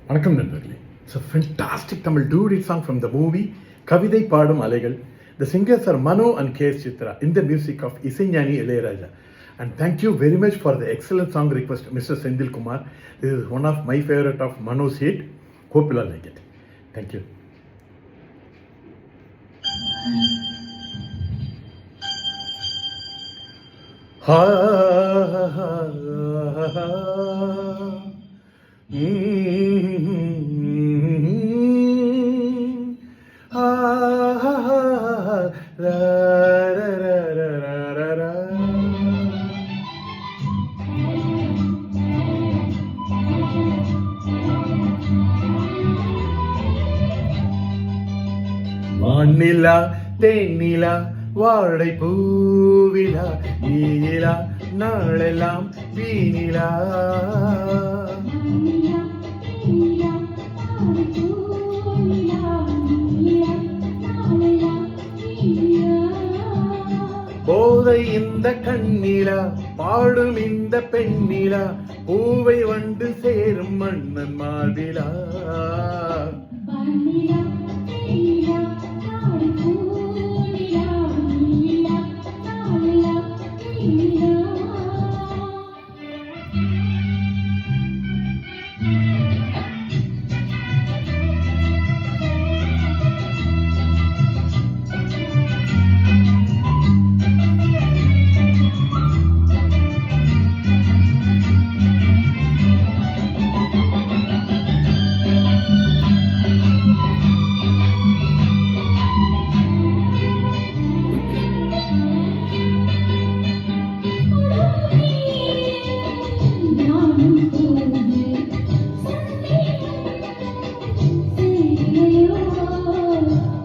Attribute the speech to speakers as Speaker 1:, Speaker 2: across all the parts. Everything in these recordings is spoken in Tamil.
Speaker 1: வணக்கம் நண்பர்களே. It's a fantastic Tamil duet song from the movie கவிதை பாடும் அலைகள். The singers are Mano and K.S. Chitra in the music of Isaignani Ilayaraja. And thank you very much for the excellent song request, Mr. Sendil Kumar. This is one of my favorite of Mano's hit. Hope you all like it. Thank you. Ha ha ha ha. வானிலா தேனிலா வாழை பூவிலா நீலா நாளெல்லாம் வீணிலா போதை இந்த கண்ணிலா பாடும் இந்த பெண்ணிலா பூவை வந்து சேரும் மன்னன் மாவிலா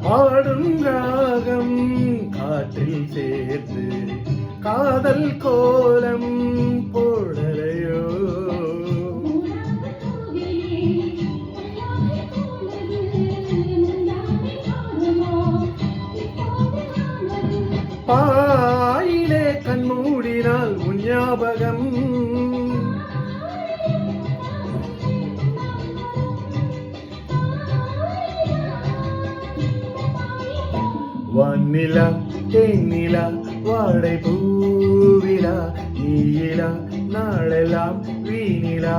Speaker 1: பாடும் ராகம் காற்றில் சேர்த்து காதல் கோலம் போடலையோ பாயிலே கண்மூடினால் உன் ஞாபகம் வானிலா தேனிலா வாழை பூவிலா நீலா நாளெல்லாம் வீணிலா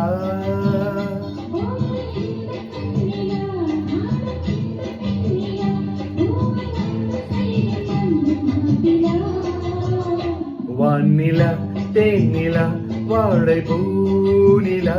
Speaker 1: வானிலா தேனிலா வாழை பூனிலா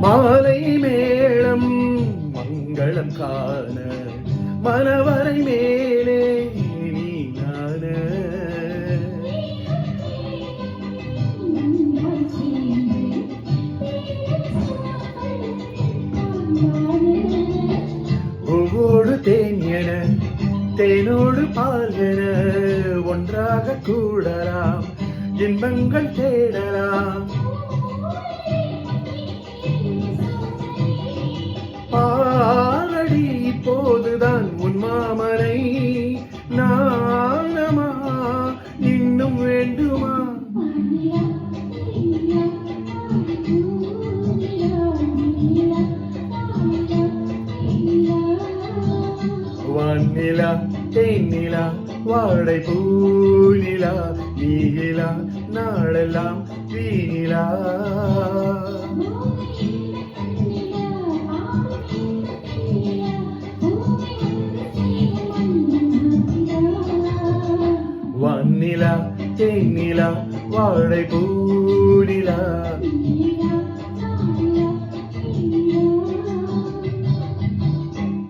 Speaker 1: மாலை மேளம் மங்களம் காண மனவரை மேலே நீ நான பூவோடு தேன் என தேனோடு பால் என ஒன்றாக கூடலாம் இன்பங்கள் தேடலாம் பாரடி இப்போதுதான் உன் மாமனை நானமா இன்னும் வேண்டுமா வானிலா தேனிலா வாழை பூனிலா நீலா நாளெல்லாம் வீணிலா வானிலா தேனிலா வாழை பூனிலா